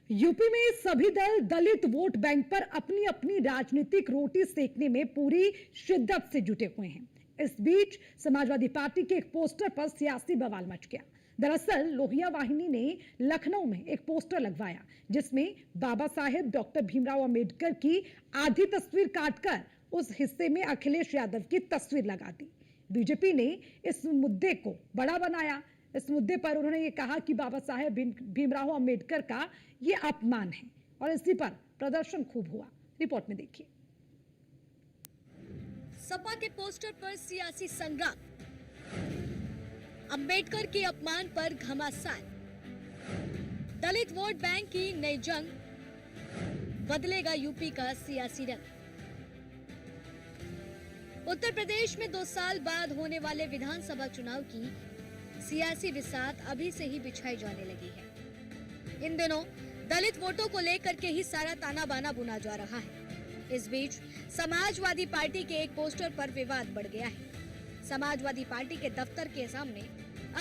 UP में सभी दल दलित वोट बैंक पर अपनी अपनी राजनीतिक रोटी सेकने में पूरी शिद्दत से जुटे हुए हैं। इस बीच समाजवादी पार्टी के एक पोस्टर पर सियासी बवाल मच गया। दरअसल लोहिया वाहिनी ने लखनऊ में एक पोस्टर लगवाया जिसमें बाबा साहेब डॉक्टर भीमराव अंबेडकर की आधी तस्वीर काटकर उस हिस्से में अखिलेश यादव की तस्वीर लगा दी। बीजेपी ने इस मुद्दे को बड़ा बनाया। इस मुद्दे पर उन्होंने ये कहा कि बाबा साहेब भीमराव अंबेडकर का ये अपमान है और इसी पर प्रदर्शन खूब हुआ। रिपोर्ट में देखिए। सपा के पोस्टर पर सियासी संग्राम, अंबेडकर के अपमान पर घमासान, दलित वोट बैंक की नई जंग, बदलेगा यूपी का सियासी रंग। उत्तर प्रदेश में 2 साल बाद होने वाले विधानसभा चुनाव की सियासी बिसात अभी से ही बिछाई जाने लगी है। इन दिनों दलित वोटों को लेकर के ही सारा ताना बाना बुना जा रहा है। इस बीच समाजवादी पार्टी के एक पोस्टर पर विवाद बढ़ गया है। समाजवादी पार्टी के दफ्तर के सामने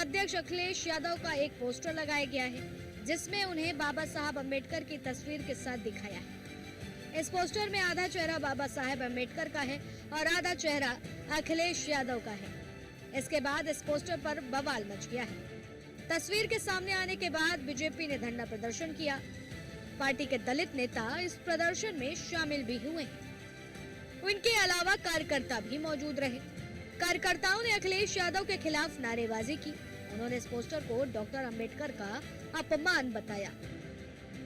अध्यक्ष अखिलेश यादव का एक पोस्टर लगाया गया है जिसमें उन्हें बाबा साहब अम्बेडकर की तस्वीर के साथ दिखाया है। इस पोस्टर में आधा चेहरा बाबा साहेब अम्बेडकर का है और आधा चेहरा अखिलेश यादव का है। इसके बाद इस पोस्टर पर बवाल मच गया है। तस्वीर के सामने आने के बाद बीजेपी ने धरना प्रदर्शन किया। पार्टी के दलित नेता इस प्रदर्शन में शामिल भी हुए हैं। उनके अलावा कार्यकर्ता भी मौजूद रहे। कार्यकर्ताओं ने अखिलेश यादव के खिलाफ नारेबाजी की। उन्होंने इस पोस्टर को डॉक्टर अंबेडकर का अपमान बताया।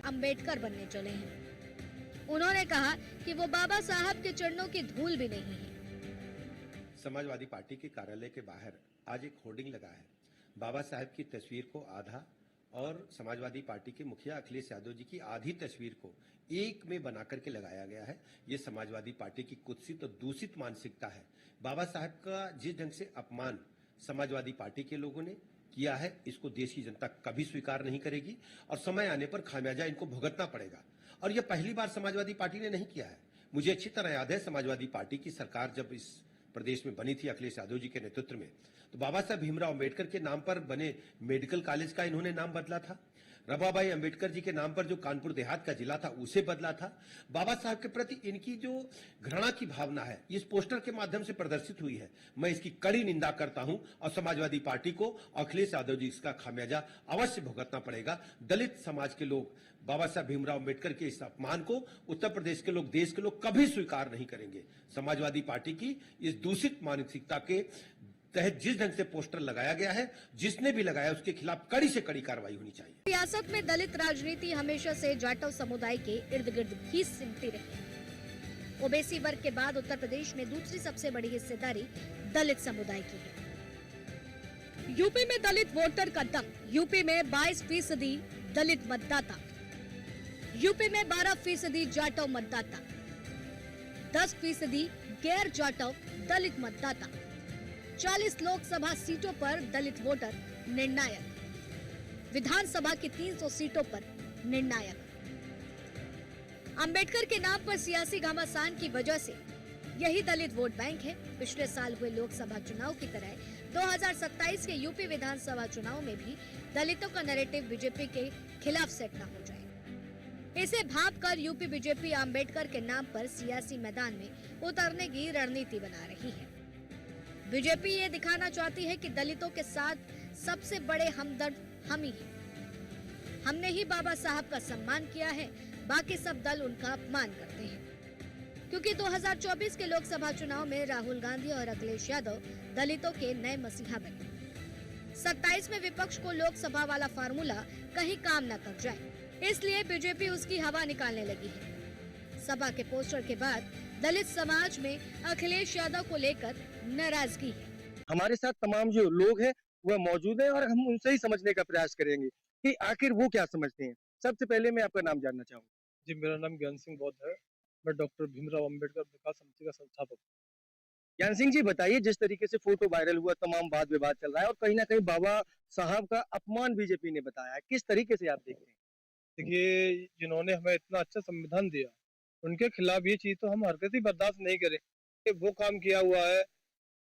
अंबेडकर बनने चले हैं। उन्होंने कहा कि वो बाबा साहब के चरणों की धूल भी नहीं है। समाजवादी पार्टी के कार्यालय के बाहर आज एक होर्डिंग लगा है। बाबा साहब की तस्वीर को आधा और समाजवादी पार्टी के मुखिया अखिलेश यादव जी की आधी तस्वीर को एक में बना करके लगाया गया है। ये समाजवादी पार्टी की कुत्सित और दूषित मानसिकता है। बाबा साहब का जिस ढंग से अपमान समाजवादी पार्टी के लोगों ने किया है, इसको देश की जनता कभी स्वीकार नहीं करेगी और समय आने पर खामियाजा इनको भुगतना पड़ेगा। और यह पहली बार समाजवादी पार्टी ने नहीं किया है। मुझे अच्छी तरह याद है, समाजवादी पार्टी की सरकार जब इस प्रदेश में बनी थी अखिलेश यादव जी के नेतृत्व में, तो बाबा साहब भीमराव अंबेडकर के नाम पर बने मेडिकल कॉलेज का इन्होंने नाम बदला था। रमाबाई अंबेडकर जी के नाम पर जो कानपुर देहात का जिला था उसे बदला था। बाबा साहब के प्रति इनकी जो घृणा की भावना है इस पोस्टर के माध्यम से प्रदर्शित हुई है। मैं इसकी कड़ी निंदा करता हूं और समाजवादी पार्टी को अखिलेश यादव जी इसका खामियाजा अवश्य भुगतना पड़ेगा। दलित समाज के लोग बाबा साहब भीमराव अंबेडकर के इस अपमान को उत्तर प्रदेश के लोग, देश के लोग कभी स्वीकार नहीं करेंगे। समाजवादी पार्टी की इस दूषित मानसिकता के तहत जिस ढंग से पोस्टर लगाया गया है, जिसने भी लगाया उसके खिलाफ कड़ी से कड़ी कार्रवाई होनी चाहिए। सियासत में दलित राजनीति हमेशा से जाटव समुदाय के इर्द गिर्द ही सिमटी रही। ओबीसी वर्ग के बाद उत्तर प्रदेश में दूसरी सबसे बड़ी हिस्सेदारी दलित समुदाय की है। यूपी में दलित वोटर का दम। यूपी में 22% दलित मतदाता, यूपी में 12% जाटव मतदाता, 10% गैर जाटव दलित मतदाता, 40 लोकसभा सीटों पर दलित वोटर निर्णायक, विधानसभा की 300 सीटों पर निर्णायक। अंबेडकर के नाम पर सियासी घमासान की वजह से यही दलित वोट बैंक है। पिछले साल हुए लोकसभा चुनाव की तरह 2027 के यूपी विधानसभा चुनाव में भी दलितों का नैरेटिव बीजेपी के खिलाफ सेट न हो जाए, इसे भांपकर यूपी बीजेपी अंबेडकर के नाम पर सियासी मैदान में उतरने की रणनीति बना रही है। बीजेपी ये दिखाना चाहती है कि दलितों के साथ सबसे बड़े हमदर्द हम ही हैं। हमने ही बाबा साहब का सम्मान किया है, बाकी सब दल उनका अपमान करते हैं। क्योंकि 2024 के लोकसभा चुनाव में राहुल गांधी और अखिलेश यादव दलितों के नए मसीहा बने। 27 में विपक्ष को लोकसभा वाला फार्मूला कहीं काम न कर जाए, इसलिए बीजेपी उसकी हवा निकालने लगी है। सपा के पोस्टर के बाद दलित समाज में अखिलेश यादव को लेकर नाराजगी है। हमारे साथ तमाम जो लोग हैं वह मौजूद हैं और हम उनसे ही समझने का प्रयास करेंगे कि आखिर वो क्या समझते हैं। सबसे पहले मैं आपका नाम जानना चाहूँगा। जी, मेरा नाम ज्ञान सिंह बौद्ध है। मैं डॉक्टर भीमराव अंबेडकर विकास समिति का संस्थापक। ज्ञान सिंह जी, बताइए, जिस तरीके से फोटो वायरल हुआ, तमाम वाद विवाद चल रहा है और कहीं ना कहीं बाबा साहब का अपमान बीजेपी ने बताया है, किस तरीके से आप देखते हैं? देखिए, जिन्होंने हमें इतना अच्छा संविधान दिया, उनके खिलाफ ये चीज तो हम हरकत ही बर्दाश्त नहीं करें। वो काम किया हुआ है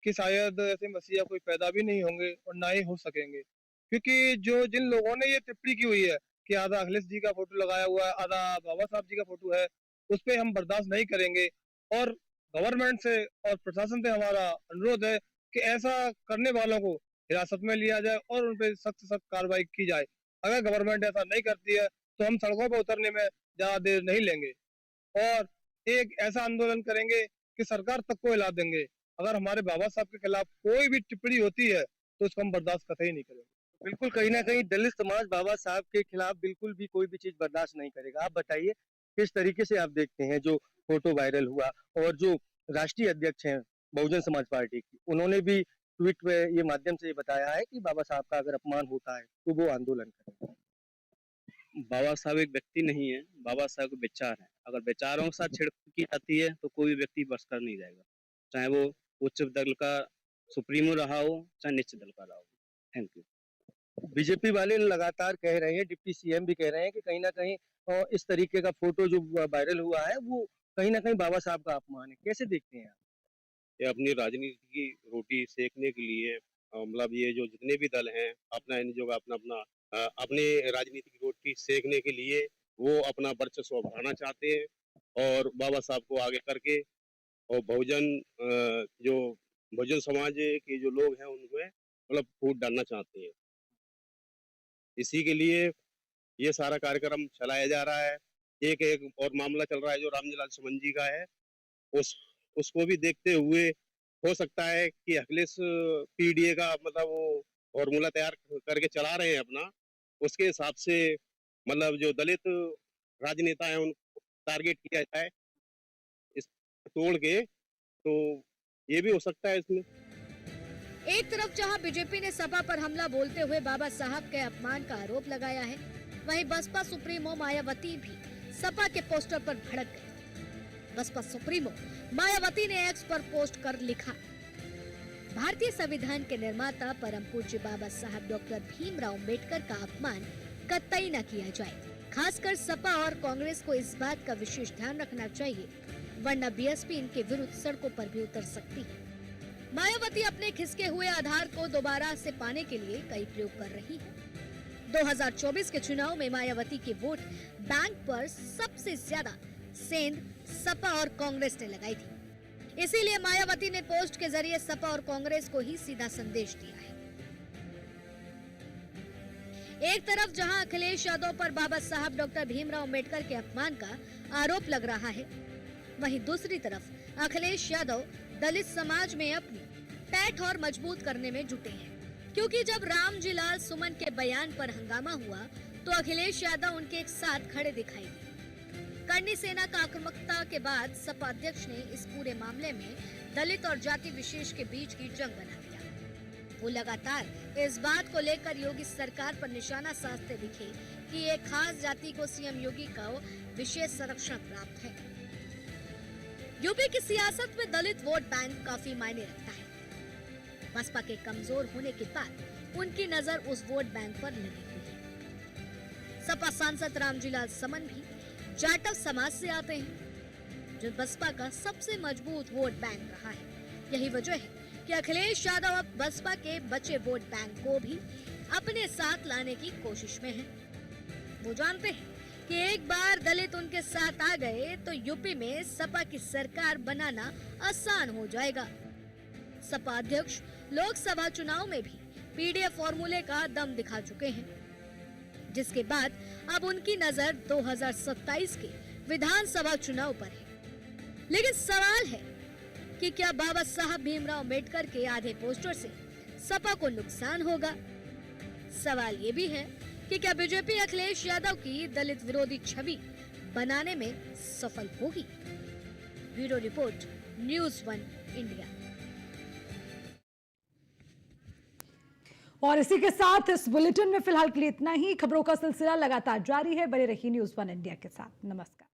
कि शायद ऐसे मसीहा कोई पैदा भी नहीं होंगे और ना ही हो सकेंगे, क्योंकि जो जिन लोगों ने ये टिप्पणी की हुई है कि आधा अखिलेश जी का फोटो लगाया हुआ है, आधा बाबा साहब जी का फोटो है, उस पे हम बर्दाश्त नहीं करेंगे। और गवर्नमेंट से और प्रशासन से हमारा अनुरोध है कि ऐसा करने वालों को हिरासत में लिया जाए और उन पर सख्त सख्त कार्रवाई की जाए। अगर गवर्नमेंट ऐसा नहीं करती है तो हम सड़कों पर उतरने में ज्यादा देर नहीं लेंगे और एक ऐसा आंदोलन करेंगे कि सरकार तक को हिला देंगे। अगर हमारे बाबा साहब के खिलाफ कोई भी टिप्पणी होती है तो उसको हम बर्दाश्त कतई नहीं करेंगे। बिल्कुल, कहीं ना कहीं दलित समाज बाबा साहब के खिलाफ बिल्कुल भी कोई भी चीज बर्दाश्त नहीं करेगा। आप बताइए किस तरीके से आप देखते हैं जो फोटो वायरल हुआ, और जो राष्ट्रीय अध्यक्ष हैं बहुजन समाज पार्टी की, उन्होंने भी ट्वीट पे ये माध्यम से ये बताया है कि बाबा साहब का अगर अपमान होता है तो वो आंदोलन करेंगे। बाबा साहब एक व्यक्ति नहीं है, बाबा साहब के विचार हैं। अगर विचारों के साथ छेड़खानी की जाती है तो कोई भी व्यक्ति बच कर नहीं जाएगा, चाहे वो उच्च दल का सुप्रीमो रहा हो, चाहे निच्च दल का रहा हो। Thank you. बीजेपी वाले लगातार कह रहे हैं, डिप्टी सीएम भी कह रहे हैं कि कहीं ना कहीं इस तरीके का फोटो जो वायरल हुआ है वो कहीं ना कहीं बाबा साहब का अपमान है। कैसे देखते हैं आप? ये अपनी राजनीति की रोटी सेकने के लिए मतलब ये जो जितने भी दल हैं अपना इन जो अपना अपना अपने राजनीति की रोटी सेकने के लिए वो अपना वर्चस्व बढ़ाना चाहते हैं और बाबा साहब को आगे करके और जो बहुजन समाज के जो लोग हैं उनमें मतलब फूट डालना चाहते हैं। इसी के लिए ये सारा कार्यक्रम चलाया जा रहा है। एक और मामला चल रहा है जो रामजीलाल सुमन जी का है, उसको भी देखते हुए हो सकता है कि अखिलेश पीडीए का मतलब वो फॉर्मूला तैयार करके चला रहे हैं अपना, उसके हिसाब से मतलब जो दलित राजनेता हैं उनको टारगेट किया जाए इस तोड़ के, तो ये भी हो सकता है इसमें। एक तरफ जहां बीजेपी ने सपा पर हमला बोलते हुए बाबा साहब के अपमान का आरोप लगाया है, वहीं बसपा सुप्रीमो मायावती भी सपा के पोस्टर पर भड़क गई। बसपा सुप्रीमो मायावती ने एक्स पर पोस्ट कर लिखा, भारतीय संविधान के निर्माता परम पूज्य बाबा साहब डॉक्टर भीमराव अम्बेडकर का अपमान कतई न किया जाए। खासकर सपा और कांग्रेस को इस बात का विशेष ध्यान रखना चाहिए, वरना बीएसपी इनके विरुद्ध सड़कों पर भी उतर सकती है। मायावती अपने खिसके हुए आधार को दोबारा से पाने के लिए कई प्रयोग कर रही है। 2024 के चुनाव में मायावती के वोट बैंक पर सबसे ज्यादा सेंध, सपा और कांग्रेस ने लगाई थी। इसीलिए मायावती ने पोस्ट के जरिए सपा और कांग्रेस को ही सीधा संदेश दिया है। एक तरफ जहां अखिलेश यादव पर बाबा साहब डॉक्टर भीमराव अम्बेडकर के अपमान का आरोप लग रहा है, वहीं दूसरी तरफ अखिलेश यादव दलित समाज में अपनी पैठ और मजबूत करने में जुटे हैं, क्योंकि जब रामजीलाल सुमन के बयान पर हंगामा हुआ तो अखिलेश यादव उनके एक साथ खड़े दिखाई दिए। करनी सेना का आक्रामकता के बाद सपा अध्यक्ष ने इस पूरे मामले में दलित और जाति विशेष के बीच की जंग बना दिया। वो लगातार इस बात को लेकर योगी सरकार पर निशाना साधते दिखे कि एक खास जाति को सीएम योगी का विशेष संरक्षण प्राप्त है। यूपी की सियासत में दलित वोट बैंक काफी मायने रखता है। बसपा के कमजोर होने के बाद उनकी नजर उस वोट बैंक पर लगी हुई है। सपा सांसद रामजीलाल सुमन भी जाटव समाज से आते हैं, जो बसपा का सबसे मजबूत वोट बैंक रहा है। यही वजह है कि अखिलेश यादव अब बसपा के बचे वोट बैंक को भी अपने साथ लाने की कोशिश में हैं। वो जानते हैं कि एक बार दलित उनके साथ आ गए तो यूपी में सपा की सरकार बनाना आसान हो जाएगा। सपा अध्यक्ष लोकसभा चुनाव में भी पीडीए फॉर्मूले का दम दिखा चुके हैं, जिसके बाद अब उनकी नजर 2027 के विधानसभा चुनाव पर है। लेकिन सवाल है कि क्या बाबा साहब भीमराव अम्बेडकर के आधे पोस्टर से सपा को नुकसान होगा? सवाल ये भी है कि क्या बीजेपी अखिलेश यादव की दलित विरोधी छवि बनाने में सफल होगी? Bureau report, news 1 India. और इसी के साथ इस बुलेटिन में फिलहाल के लिए इतना ही। खबरों का सिलसिला लगातार जारी है। बने रहिए न्यूज़ 1 इंडिया के साथ। नमस्कार।